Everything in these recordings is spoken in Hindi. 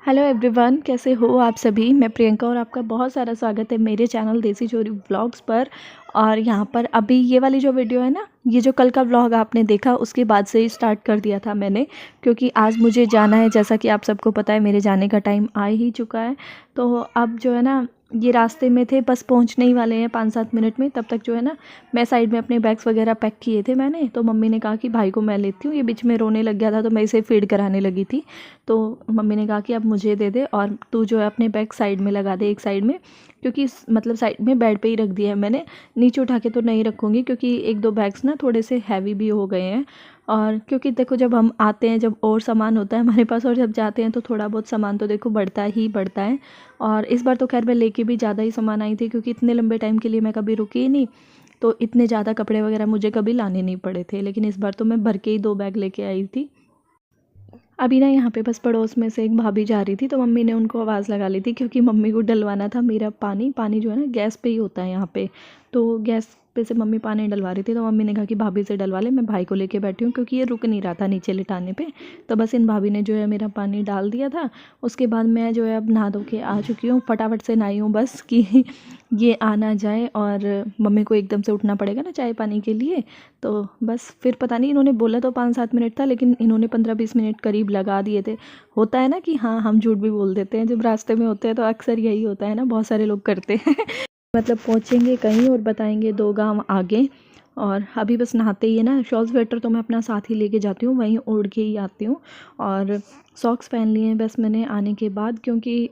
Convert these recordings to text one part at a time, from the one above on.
हेलो एवरीवन, कैसे हो आप सभी। मैं प्रियंका और आपका बहुत सारा स्वागत है मेरे चैनल देसी चोरी व्लॉग्स पर। और यहाँ पर अभी ये वाली जो वीडियो है ना, ये जो कल का व्लॉग आपने देखा उसके बाद से ही स्टार्ट कर दिया था मैंने, क्योंकि आज मुझे जाना है। जैसा कि आप सबको पता है मेरे जाने का टाइम आ ही चुका है। तो अब जो है ना, ये रास्ते में थे, बस पहुँचने ही वाले हैं 5-7 मिनट में। तब तक जो है ना, मैं साइड में अपने बैग्स वगैरह पैक किए थे मैंने। तो मम्मी ने कहा कि भाई को मैं लेती हूँ, ये बीच में रोने लग गया था तो मैं इसे फीड कराने लगी थी। तो मम्मी ने कहा कि अब मुझे दे दे और तू जो है अपने बैग साइड में लगा दे, एक साइड में, क्योंकि मतलब साइड में बेड पे ही रख दिया है मैंने। नीचे उठा के तो नहीं रखूँगी, क्योंकि एक दो बैग्स ना थोड़े से हैवी भी हो गए हैं। और क्योंकि देखो, जब हम आते हैं, जब और सामान होता है हमारे पास, और जब जाते हैं तो थोड़ा बहुत सामान तो देखो बढ़ता ही बढ़ता है। और इस बार तो खैर मैं लेके भी ज़्यादा ही सामान आई थी, क्योंकि इतने लंबे टाइम के लिए मैं कभी रुकी ही नहीं। तो इतने ज़्यादा कपड़े वगैरह मुझे कभी लाने नहीं पड़े थे, लेकिन इस बार तो मैं भर के ही 2 बैग लेके आई थी। अभी ना यहाँ पे बस पड़ोस में से एक भाभी जा रही थी, तो मम्मी ने उनको आवाज़ लगा ली थी, क्योंकि मम्मी को डलवाना था मेरा पानी। पानी जो है ना गैस पे ही होता है यहाँ पे, तो गैस पे से मम्मी पानी डलवा रही थी। तो मम्मी ने कहा कि भाभी से डलवा ले, मैं भाई को लेके बैठी हूँ, क्योंकि ये रुक नहीं रहा था नीचे लिटाने पे। तो बस इन भाभी ने जो है मेरा पानी डाल दिया था। उसके बाद मैं जो है अब नहा धो के आ चुकी हूँ, फटाफट से नहाई हूँ बस कि ये आ ना जाए। और मम्मी को एकदम से उठना पड़ेगा ना चाय पानी के लिए। तो बस फिर पता नहीं, इन्होंने बोला तो 5-7 मिनट था, लेकिन इन्होंने 15-20 मिनट करीब लगा दिए थे। होता है ना कि हाँ, हम झूठ भी बोल देते हैं जब रास्ते में होते हैं, तो अक्सर यही होता है ना, बहुत सारे लोग करते हैं। मतलब पहुँचेंगे कहीं और बताएंगे 2 गांव आगे। और अभी बस नहाते ही है ना, शॉल स्वेटर तो मैं अपना साथ ही लेके जाती हूँ, वहीं ओढ़ के ही आती हूँ। और सॉक्स पहन लिए हैं बस मैंने आने के बाद, क्योंकि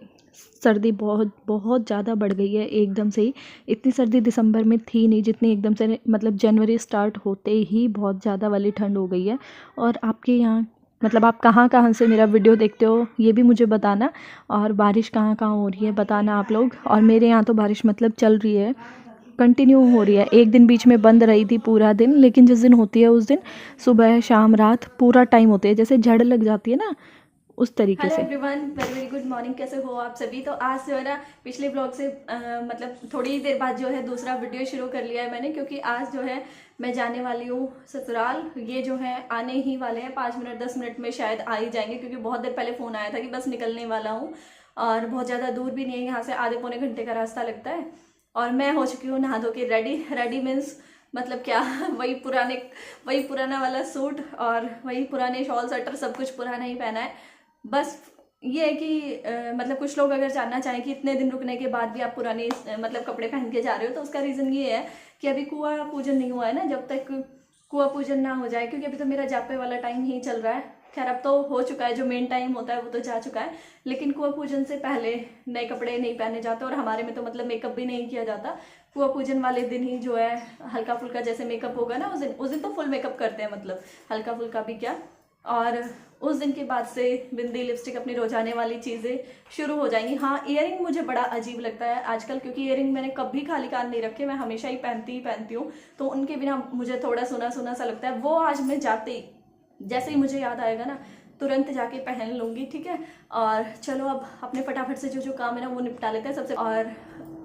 सर्दी बहुत बहुत ज़्यादा बढ़ गई है एकदम से ही। इतनी सर्दी दिसंबर में थी नहीं जितनी एकदम से, मतलब जनवरी स्टार्ट होते ही बहुत ज़्यादा वाली ठंड हो गई है। और आपके यहाँ, मतलब आप कहाँ कहाँ से मेरा वीडियो देखते हो ये भी मुझे बताना। और बारिश कहाँ कहाँ हो रही है बताना आप लोग। और मेरे यहाँ तो बारिश मतलब चल रही है, कंटिन्यू हो रही है। एक दिन बीच में बंद रही थी पूरा दिन, लेकिन जिस दिन होती है उस दिन सुबह शाम रात पूरा टाइम होती है, जैसे झड़ लग जाती है ना, उस तरीके से। Hello everyone, very very good morning, कैसे हो आप सभी। तो आज जो है ना, पिछले ब्लॉग से मतलब थोड़ी देर बाद जो है दूसरा वीडियो शुरू कर लिया है मैंने, क्योंकि आज जो है मैं जाने वाली हूँ ससुराल। ये जो है आने ही वाले हैं 5 मिनट 10 मिनट में शायद आ ही जाएंगे, क्योंकि बहुत देर पहले फ़ोन आया था कि बस निकलने वाला हूँ। और बहुत ज़्यादा दूर भी नहीं है, यहाँ से आधे पौने घंटे का रास्ता लगता है। और मैं हो चुकी हूँ नहा धो के रेडी। रेडी मीन्स मतलब क्या, वही पुराना वाला सूट और वही पुराने शॉल स्वेटर, सब कुछ पुराना ही पहना है। बस ये है कि मतलब कुछ लोग अगर जानना चाहें कि इतने दिन रुकने के बाद भी आप पुराने मतलब कपड़े पहन के जा रहे हो, तो उसका रीज़न ये है कि अभी कुआं पूजन नहीं हुआ है ना। जब तक कुआं पूजन ना हो जाए, क्योंकि अभी तो मेरा जापे वाला टाइम ही चल रहा है। खैर अब तो हो चुका है, जो मेन टाइम होता है वो तो जा चुका है, लेकिन कुआं पूजन से पहले नए कपड़े नहीं पहने जाते। और हमारे में तो मतलब मेकअप भी नहीं किया जाता। कुआं पूजन वाले दिन ही जो है हल्का फुल्का जैसे मेकअप होगा ना, उस दिन तो फुल मेकअप करते हैं, मतलब हल्का फुल्का भी क्या। और उस दिन के बाद से बिंदी लिपस्टिक अपनी रोजाने वाली चीज़ें शुरू हो जाएंगी। हाँ, ईयरिंग मुझे बड़ा अजीब लगता है आजकल, क्योंकि ईयरिंग मैंने कभी खाली कान नहीं रखे, मैं हमेशा ही पहनती हूँ। तो उनके बिना मुझे थोड़ा सुना सुना सा लगता है। वो आज मैं जाते ही, जैसे ही मुझे याद आएगा ना, तुरंत जाके पहन लूँगी, ठीक है। और चलो अब अपने फटाफट से जो जो काम है ना वो निपटा लेते हैं सबसे। और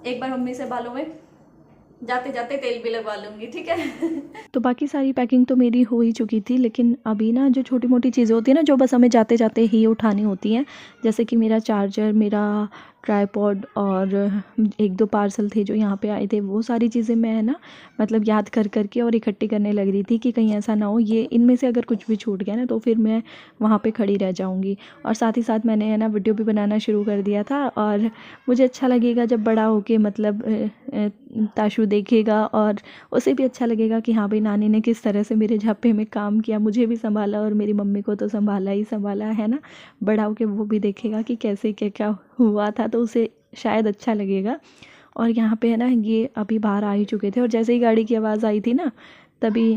एक बार मम्मी से बालों में जाते जाते तेल भी लगवा लूँगी, ठीक है। तो बाकी सारी पैकिंग तो मेरी हो ही चुकी थी, लेकिन अभी ना जो छोटी मोटी चीज़ें होती है ना, जो बस हमें जाते जाते ही उठानी होती हैं, जैसे कि मेरा चार्जर, मेरा ट्राईपॉड, और 1-2 पार्सल थे जो यहाँ पे आए थे, वो सारी चीज़ें मैं ना मतलब याद कर कर के और इकट्ठी करने लग रही थी कि कहीं ऐसा ना हो ये इनमें से अगर कुछ भी छूट गया ना, तो फिर मैं वहाँ पे खड़ी रह जाऊँगी। और साथ ही साथ मैंने है ना वीडियो भी बनाना शुरू कर दिया था। और मुझे अच्छा लगेगा जब बड़ा होके मतलब ताशु देखेगा, और उसे भी अच्छा लगेगा कि हाँ भाई, नानी ने किस तरह से मेरे झापे में काम किया, मुझे भी संभाला और मेरी मम्मी को तो संभाला ही संभाला है ना। बड़ा होके वो भी देखेगा कि कैसे क्या क्या हुआ था, तो उसे शायद अच्छा लगेगा। और यहाँ पे है ना, ये अभी बाहर आ ही चुके थे, और जैसे ही गाड़ी की आवाज़ आई थी ना, तभी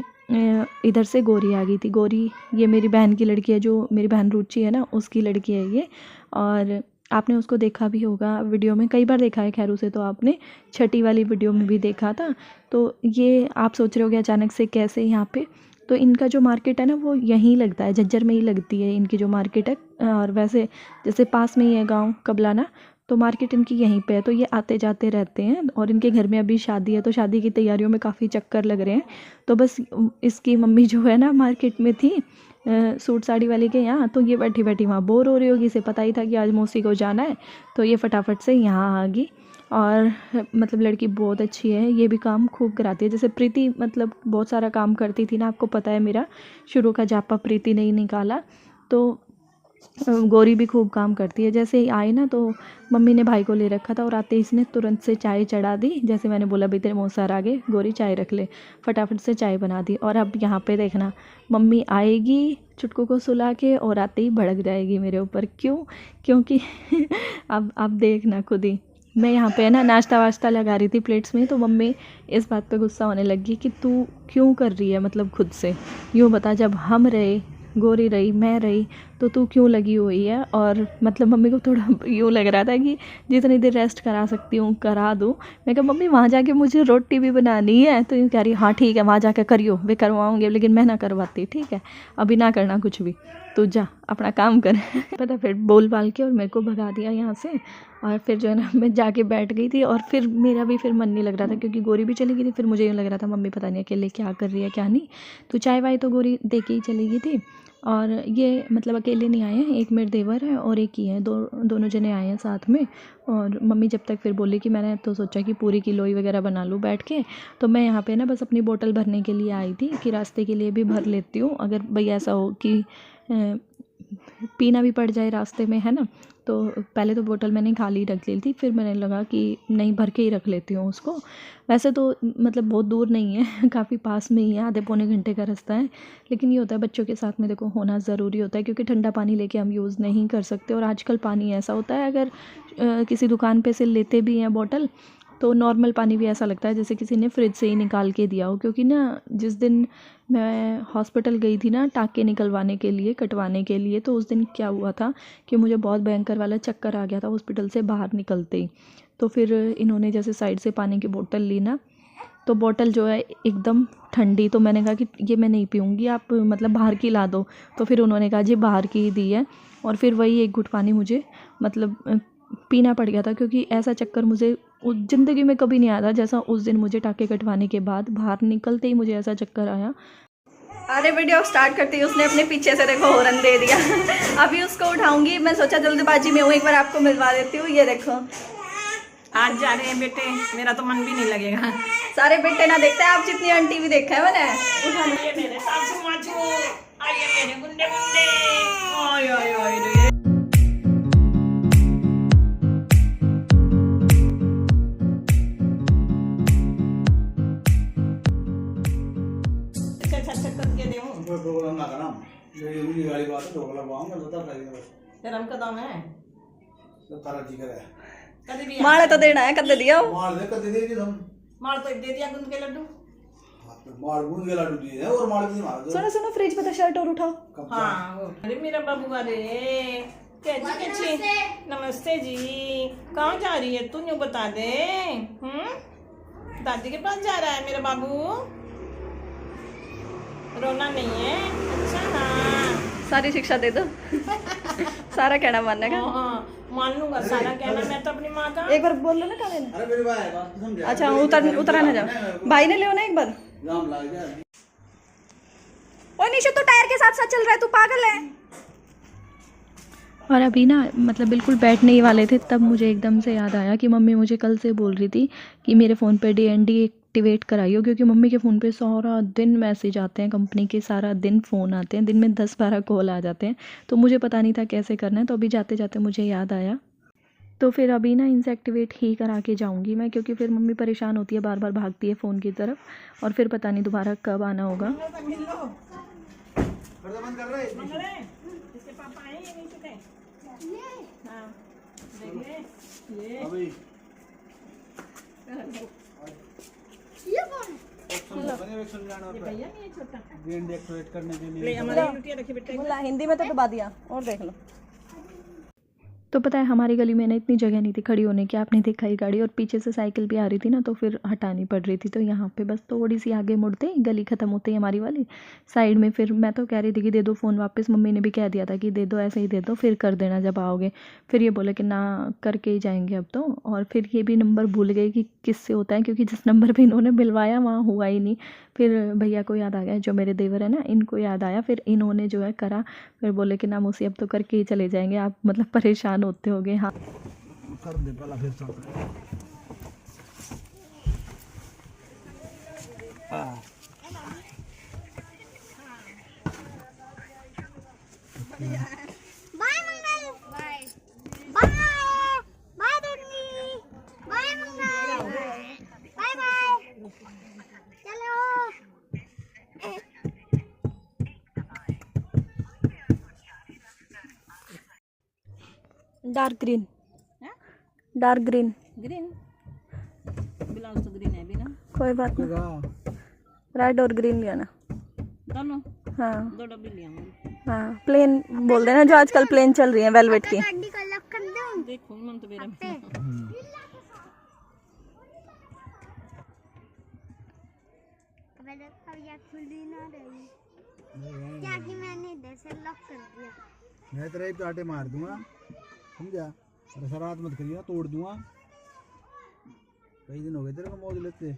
इधर से गोरी आ गई थी। गोरी ये मेरी बहन की लड़की है, जो मेरी बहन रुचि है ना, उसकी लड़की है ये। और आपने उसको देखा भी होगा वीडियो में, कई बार देखा है खैर उसे, तो आपने छठी वाली वीडियो में भी देखा था। तो ये आप सोच रहे होगे अचानक से कैसे यहाँ पे। तो इनका जो मार्केट है ना वो यहीं लगता है, झज्जर में ही लगती है इनकी जो मार्केट है। और वैसे जैसे पास में ही है गांव कबलाना, तो मार्केट इनकी यहीं पे है। तो ये आते जाते रहते हैं, और इनके घर में अभी शादी है, तो शादी की तैयारियों में काफ़ी चक्कर लग रहे हैं। तो बस इसकी मम्मी जो है ना मार्केट में थी, सूट साड़ी वाले के यहाँ, तो ये बैठी बैठी वहाँ बोर हो रही होगी, इसे पता ही था कि आज मौसी को जाना है, तो ये फटाफट से यहाँ आ गई। और मतलब लड़की बहुत अच्छी है, ये भी काम खूब कराती है। जैसे प्रीति मतलब बहुत सारा काम करती थी ना, आपको पता है मेरा शुरू का जापा प्रीति ने ही निकाला, तो गौरी भी खूब काम करती है। जैसे ही आई ना, तो मम्मी ने भाई को ले रखा था और आते ही इसने तुरंत से चाय चढ़ा दी। जैसे मैंने बोला भाई तेरे मौसार आ गए, गौरी चाय रख ले, फटाफट से चाय बना दी। और अब यहाँ पे देखना, मम्मी आएगी चुटकू को सुला के और आते ही भड़क जाएगी मेरे ऊपर। क्यों? क्योंकि अब देखना खुद ही, मैं यहाँ पे ना नाश्ता वाश्ता लगा रही थी प्लेट्स में, तो मम्मी इस बात पे गुस्सा होने लगी कि तू क्यों कर रही है, मतलब खुद से यूँ बता, जब हम रहे, गोरी रही, मैं रही, तो तू क्यों लगी हुई है। और मतलब मम्मी को थोड़ा यूँ लग रहा था कि जितनी देर रेस्ट करा सकती हूँ करा दूँ। मैं कहा मम्मी वहाँ जाके मुझे रोटी भी बनानी है, तो यूँ कह रही हाँ ठीक है वहाँ जाके करियो, वे करवाऊँगे, लेकिन मैं ना करवाती, ठीक है अभी ना करना कुछ भी, तू जा अपना काम कर। पता फिर बोल बाल के और मेरे को भगा दिया यहाँ से। और फिर जो है ना मैं जाके बैठ गई थी, और फिर मेरा भी फिर मन नहीं लग रहा था क्योंकि गोरी भी चली गई थी। फिर मुझे यूँ लग रहा था मम्मी पता नहीं अकेले क्या कर रही है क्या नहीं, तो चाय वाय तो गोरी दे के ही चली गई थी। और ये मतलब अकेले नहीं आए हैं, एक मेरे देवर है और एक ही है, दोनों जने आए हैं साथ में। और मम्मी जब तक फिर बोली कि मैंने तो सोचा कि पूरी की लोई वगैरह बना लूँ बैठ के, तो मैं यहाँ पे ना बस अपनी बोतल भरने के लिए आई थी कि रास्ते के लिए भी भर लेती हूँ, अगर भैया ऐसा हो कि पीना भी पड़ जाए रास्ते में, है ना। तो पहले तो बोतल मैंने खाली रख ली थी, फिर मैंने लगा कि नहीं भर के ही रख लेती हूँ उसको। वैसे तो मतलब बहुत दूर नहीं है, काफ़ी पास में ही है, आधे पौने घंटे का रास्ता है। लेकिन ये होता है बच्चों के साथ में देखो होना ज़रूरी होता है, क्योंकि ठंडा पानी लेके हम यूज़ नहीं कर सकते। और आजकल पानी ऐसा होता है, अगर किसी दुकान पे से लेते भी हैं बॉटल, तो नॉर्मल पानी भी ऐसा लगता है जैसे किसी ने फ्रिज से ही निकाल के दिया हो। क्योंकि ना जिस दिन मैं हॉस्पिटल गई थी ना टाँके निकलवाने के लिए, कटवाने के लिए, तो उस दिन क्या हुआ था कि मुझे बहुत भयंकर वाला चक्कर आ गया था हॉस्पिटल से बाहर निकलते ही। तो फिर इन्होंने जैसे साइड से पानी की बोतल ली ना, तो बोतल जो है एकदम ठंडी, तो मैंने कहा कि ये मैं नहीं पीऊँगी, आप मतलब बाहर की ला दो। तो फिर उन्होंने कहा जी बाहर की ही दी है, और फिर वही एक घुट पानी मुझे मतलब पीना पड़ गया था। क्योंकि ऐसा चक्कर मुझे ज़िंदगी में कभी नहीं आया था जैसा उस दिन मुझे टाँके कटवाने के बाद बाहर निकलते ही मुझे ऐसा चक्कर आया। अरे वीडियो स्टार्ट करती है उसने अपने पीछे से देखो हॉर्न दे दिया। अभी उसको उठाऊंगी, मैं सोचा जल्दबाजी में हूँ, एक बार आपको मिलवा देती हूँ। ये देखो आज जा रहे हैं बेटे, मेरा तो मन भी नहीं लगेगा। सारे बेटे ना देखते हैं आप जितनी आंटी भी देखा है मैंने। ये मेरे सासू माचू, आइए मेरे गुंडे गुंडे, ओए ओए ओए रे। प्रोग्राम ना करना, ये भी गाड़ी बात है, ढोकला पाऊंगा बता करेंगे बस। तेरा हम कदम है तो तारा जी करे कदे भी माल तो देना है, कद दिया मार दे कद दे दी तुम, माल तो दे दिया गुंद के लड्डू। हां तो मार गूंद के लाडू दिए और मार भी मार दो। सुनो सुनो फ्रिज पे तो शर्ट और उठाओ। हाँ अरे मेरा बाबू, अरे कैसी नमस्ते जी, कहाँ जा रही है तू, न्यू बता दे। दादी के पास जा रहा है मेरा बाबू, रोना नहीं है। अच्छा हाँ, सारी शिक्षा दे दो। सारा कहना मानने का। हाँ मान लूंगा सारा कहना, मैं तो अपनी माँ का। एक बार बोल लो ना काले ने। अरे मेरी भाई बात तो समझ। अच्छा उतरा ना जाओ, भाई ने ले ना एक बार। जाम लग गया। ओए निशु तो टायर के साथ साथ चल रहा है, तू पागल है। और अभी ना मतलब बिल्कुल बैठने ही वाले थे, तब मुझे एकदम से याद आया कि मम्मी मुझे कल से बोल रही थी कि मेरे फ़ोन पे DND एक्टिवेट कराइयो, क्योंकि मम्मी के फ़ोन पे सारा दिन मैसेज आते हैं कंपनी के, सारा दिन फ़ोन आते हैं, दिन में 10-12 कॉल आ जाते हैं। तो मुझे पता नहीं था कैसे करना है, तो अभी जाते जाते मुझे याद आया। तो फिर अभी ना इनसे एक्टिवेट ही करा के जाऊँगी मैं, क्योंकि फिर मम्मी परेशान होती है, बार बार भागती है फ़ोन की तरफ, और फिर पता नहीं दोबारा कब आना होगा। बंद कर रहे इसके पापा आए ये नहीं चुके। हाँ देख ले ये अभी ये भैया भैया नहीं है छोटा, DND एक्टिवेट करने के लिए ले हमारी लुटिया रखी बेटे। बोला हिंदी में तो दबा दिया, और देख लो। तो पता है हमारी गली में ना इतनी जगह नहीं थी खड़ी होने की, आपने देखा ही गाड़ी, और पीछे से साइकिल भी आ रही थी ना, तो फिर हटानी पड़ रही थी। तो यहाँ पे बस थोड़ी सी आगे मुड़ते ही गली ख़त्म होती है हमारी वाली साइड में। फिर मैं तो कह रही थी कि दे दो फ़ोन वापस, मम्मी ने भी कह दिया था कि दे दो, ऐसे ही दे दो, फिर कर देना जब आओगे। फिर ये बोले कि ना करके ही जाएंगे अब तो। और फिर ये भी नंबर भूल गए कि किससे होता है, क्योंकि जिस नंबर पर इन्होंने मिलवाया वहाँ हुआ ही नहीं। फिर भैया को याद आ गया, जो मेरे देवर है ना, इनको याद आया, फिर इन्होंने जो है करा। फिर बोले कि ना मौसी अब तो करके ही चले जाएंगे, आप मतलब परेशान होते होगे। हाँ कर दे पहला फिर चल बाय मंगल, बाय बाय बाय दुर्नी, बाय मंगल, बाय बाय, चलो। डार्क ग्रीन, हैं? डार्क ग्रीन, ग्रीन ब्लाउज तो ग्रीन है भी ना, कोई बात नहीं, का रेड और ग्रीन लिया ना। दोनों हाँ 2 डब्बे ले आऊंगी। हाँ, प्लेन बोल देना, जो आजकल प्लेन चल रही है वेलवेट की। गाड़ी का लॉक कर दूं? देखो मन तो मेरा अबे देखो ये खुली ना रही, क्या कि मैंने इधर से लॉक कर दिया। मैं तेरा ही आटे मार दूंगा, समझा? अरे शरारत मत करिए, तोड़ दूंगा। कई दिन हो गए तेरे को मौज लेते,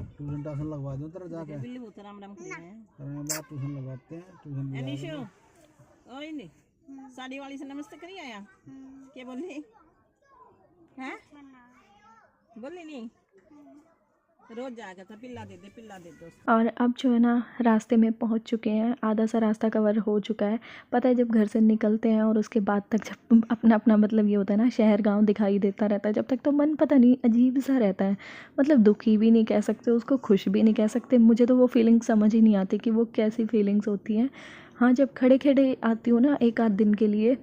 ट्यूशन टासन लगवा दूं तेरा जाके। बिल्ली बहुत राम राम कर रहे हैं। अरे बात ट्यूशन लगवाते हैं, ट्यूशन भी अनिशो ओए ने साड़ी वाली से नमस्ते करी आया, क्या बोली हैं? बोली नहीं, रोज जाएगा तो पिल्ला दे दो। और अब जो है ना रास्ते में पहुंच चुके हैं, आधा सा रास्ता कवर हो चुका है। पता है जब घर से निकलते हैं और उसके बाद तक जब अपना अपना मतलब ये होता है ना, शहर गांव दिखाई देता रहता है, जब तक तो मन पता नहीं अजीब सा रहता है। मतलब दुखी भी नहीं कह सकते उसको, खुश भी नहीं कह सकते। मुझे तो वो फीलिंग समझ ही नहीं आती कि वो कैसी फीलिंग्स होती हैं। हाँ, जब खड़े खड़े आती हूँ ना एक आध दिन के लिए,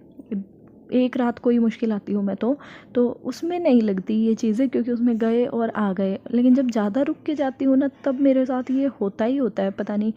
एक रात कोई मुश्किल आती हूँ मैं तो उसमें नहीं लगती ये चीज़ें, क्योंकि उसमें गए और आ गए। लेकिन जब ज़्यादा रुक के जाती हूँ ना, तब मेरे साथ ये होता ही होता है, पता नहीं।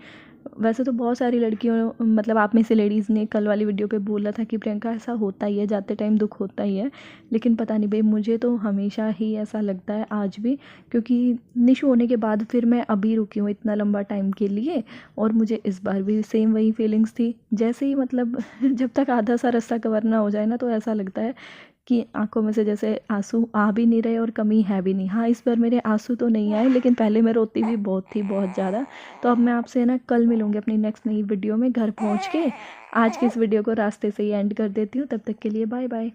वैसे तो बहुत सारी लड़कियों, मतलब आप में से लेडीज़ ने कल वाली वीडियो पे बोला था कि प्रियंका ऐसा होता ही है, जाते टाइम दुख होता ही है। लेकिन पता नहीं भाई, मुझे तो हमेशा ही ऐसा लगता है, आज भी। क्योंकि निशु होने के बाद फिर मैं अभी रुकी हूँ इतना लंबा टाइम के लिए, और मुझे इस बार भी सेम वही फीलिंग्स थी। जैसे ही मतलब जब तक आधा सा रास्ता कवर ना हो जाए ना, तो ऐसा लगता है कि आंखों में से जैसे आंसू आ भी नहीं रहे और कमी है भी नहीं। हाँ, इस बार मेरे आंसू तो नहीं आए, लेकिन पहले मैं रोती भी बहुत थी, बहुत ज़्यादा। तो अब मैं आपसे ना कल मिलूँगी अपनी नेक्स्ट नई वीडियो में घर पहुँच के। आज की इस वीडियो को रास्ते से ही एंड कर देती हूँ। तब तक के लिए बाय बाय।